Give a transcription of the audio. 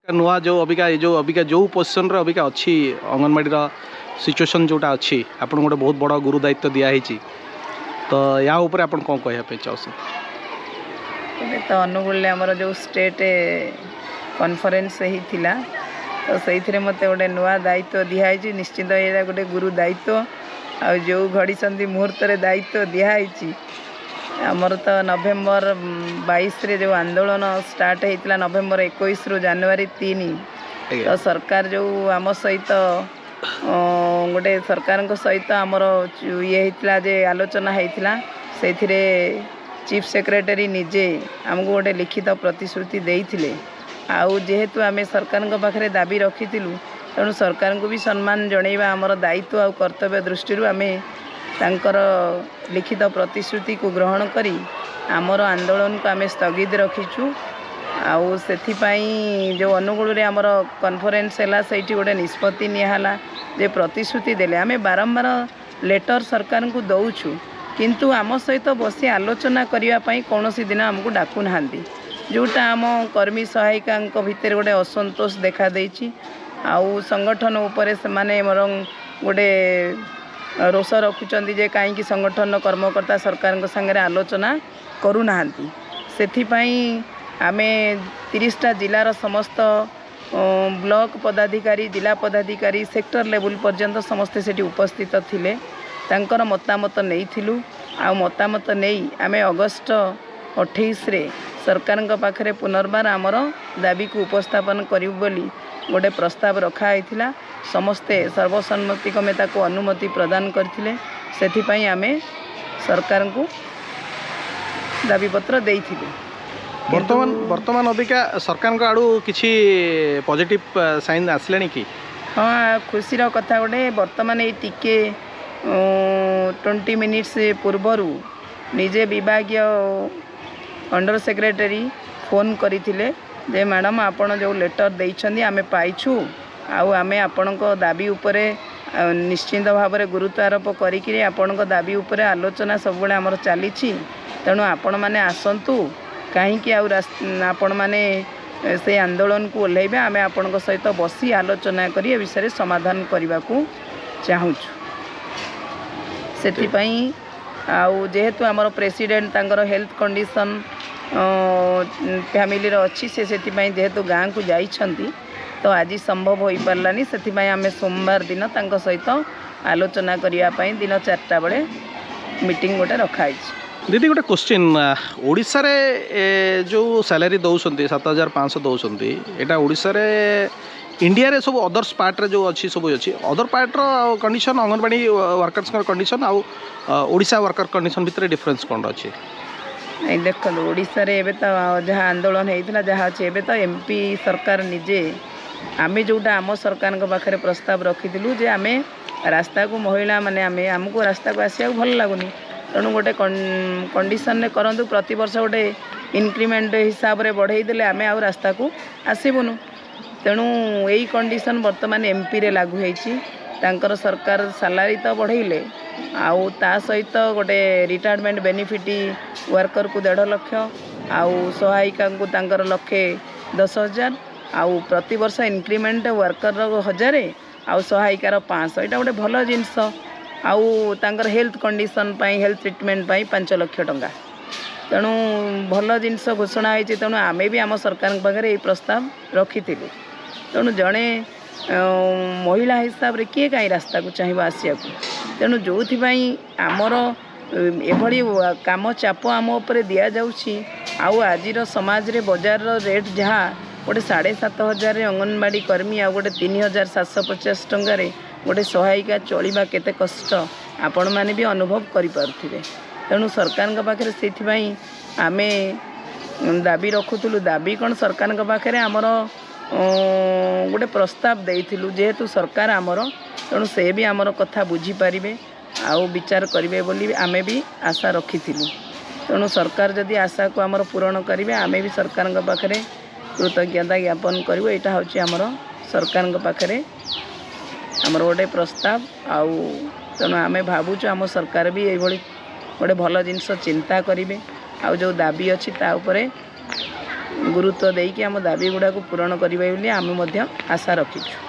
नुआ जो अबिका जो पोजिशन रे अबिका अच्छी अंगनवाड़ी सिचुएशन जोटा अच्छी आपन गोटे बहुत बड़ा गुरु दायित्व दिखाई तो या ऊपर आपन कौन कहते चाहते तो अनुगुल आमर जो स्टेट कॉन्फ्रेंस ही थिला तो से मत गोटे नुआ दायित्व दिखाई निश्चित ये गोटे गुरु दायित्व आ जो घड़ी संधि मुहूर्त दायित्व दिखाई आमर तो नवेम्बर 22 रे जो आंदोलन स्टार्ट होता नवेम्बर 21 रु जनवरी 3 तो सरकार जो आम सहित गोटे सरकार सहित आमर ये होता जे आलोचना होता से चीफ सेक्रेटरी निजे आमको गोटे लिखित प्रतिश्रुति देइथिले आउ जेहेतु आम सरकार पाखे दाबी रखी तेणु सरकार को भी सम्मान जनइबा आमर दायित्व आ कर्तव्य दृष्टि आम तांकर लिखित प्रतिश्रुति को ग्रहण करी आमर आंदोलन को आम स्थगित रखीचु आउ सेथिपाई जो अनुगुल रे आमर कॉन्फ्रेंस है से गोटे निष्पत्ति नियाला जे प्रतिश्रुति देले आम बारंबार लेटर सरकार को दौचु किंतु आम सहित बसी आलोचना करने कौन दिन आमको डाकू ना जोटा आम कर्मी सहायिका भितर गोटे असंतोष देखा देछि आउ संगठन उपरे से माने गोटे रोष रखुचंदी जे कहीं संगठन कर्मकर्ता सरकार संगे आलोचना करूना सेथिपाई आमे 30टा जिलार समस्त ब्लॉक पदाधिकारी जिला पदाधिकारी सेक्टर लेवल पर्यंत समस्ते सेठी उपस्थित थिले तांकर मतामत नहीं आ मतामत नहीं आमे अगस्त 28 रे सरकार पाखरे पुनर्बार आमर दाबी को उपस्थापन करिउ बोली गोटे प्रस्ताव रखा होता समस्ते सर्वसम्मति क्रमे ताको अनुमति प्रदान करथिले सेथिपाई आमे सरकार को दाबी पत्र देइथिले वर्तमान अबिका सरकार को आड़ू किछि पॉजिटिव साइन आसलेनी कि हाँ खुशीर कथा गोटे वर्तमान ये टिके 20 मिनिट्स पूर्वरु निजे विभागीय अंडर सेक्रेटरी फोन करथिले जे मैडम आपण जो लेटर देइछंदी आमे पाइछु आउ आमे आपण को दाबी उपरे निश्चिंत भाव में गुरुत्व आरोप करी आपण को दाबी उपरे आलोचना सब बड़े आमर चली तेणु आपण मैंने आसतु कहीं आपण मैंने से आंदोलन को ओह्लैबे आमे आपण सहित बसी आलोचना करी ए विषय समाधान करने को चाहूँ सेथिपाई आउ जेहेतु आमर प्रेसिडेंट तांकर हेल्थ कंडीशन फैमिली अच्छी से जेहेतु गाँव को जाइछंती तो आज संभव हो पारानी से आम सोमवार दिन तांको सहित आलोचना करने दिन 4टा बेले मीटिंग गोटे रखाई। दीदी गोटे क्वेश्चन ओडिशा रे जो सैलरी दौरान 7500 दौरान यहाँ ओडिशा रे इंडिया रे सब अदर्स पार्ट रे जो अच्छी सब अच्छी अदर पार्ट रो कंडीशन अंगनवाड़ी वर्कर्स कंडीशन आउ ओडिशा वर्कर कंडीशन भितर डिफरेंस कौन अच्छी नहीं देख ओडिशा रे एबे तो जहाँ आंदोलन होता जहाँ अच्छे एबे तो एमपी सरकार निजे आमे जोटा आम सरकार पाखे प्रस्ताव रखीलु जे आमे रास्ता को महिला माने आमे आमको रास्ता को आसिया भल लगुनि तेणु गोटे कंडीशन ने करंतु प्रति वर्ष गोटे इनक्रीमेंट हिसाब से बढ़ई देले आमे आउ रास्ता को आसबुनु तेणु यही कंडीशन वर्तमान एमपी रे लागू होईछि तांकर सरकार सैलरी तो बढ़ेले आउ ता सहित गोटे रिटायरमेंट बेनिफिट वर्कर को 1.5 लाख आउ सहायिका को तांकर 1,10,000 आउ प्रति वर्ष इनक्रीमेंट वर्कर 1000 आउ सहायिकार 500 यहाँ गोटे भल जिनस आउ तांकर हेल्थ कंडीशन पाई हेल्थ ट्रिटमेंट पाई 5 लाख टंका तेणु भल जिनस घोषणा होती तेणु आमे भी आम सरकार पाखे ये प्रस्ताव रखी तेणु जड़े महिला हिसाब रे किए कहीं रास्ता को चाहिए आसिया तेणु जो आमर एभली काम चाप आम उपर दि जाऊँगी आउ आजिर समाज रे बजार रेट जहाँ गोटे 7,500 अंगनवाड़ी कर्मी आ गोटे 3,750 टंकार गोटे सहायिका चलवा केते कष्ट आपण मैंने भी अनुभव करें तेणु सरकार पाखे से आमे दाबी रखुलु दाबी कौन सरकार पाखे आमर गोटे प्रस्ताव देइथिलु जेहेतु सरकार आमर तेणु से भी आमर कथा बुझीपारे आउ विचार करेंगे बोली आमे भी आशा रखीलु तेणु सरकार जदि आशा को आमर पूरण करेंगे आमे भी सरकार पाखे कृतज्ञता ज्ञापन करूँ यहाँ हूँ आमर सरकार पाखे आमर गोटे प्रस्ताव आउ तेणु आमे भावुँ आम सरकार भी ये गोटे भल जिनस चिंता करेंगे आउ जो दाबी अच्छी ता उपरे ଗୁରୁତ୍ୱ ଦେଇକି ଆମ ଦାବି ଗୁଡ଼ାକୁ ପୂରଣ କରିବା ବୋଲି ଆମେ ମଧ୍ୟ ଆଶା ରଖିଛୁ।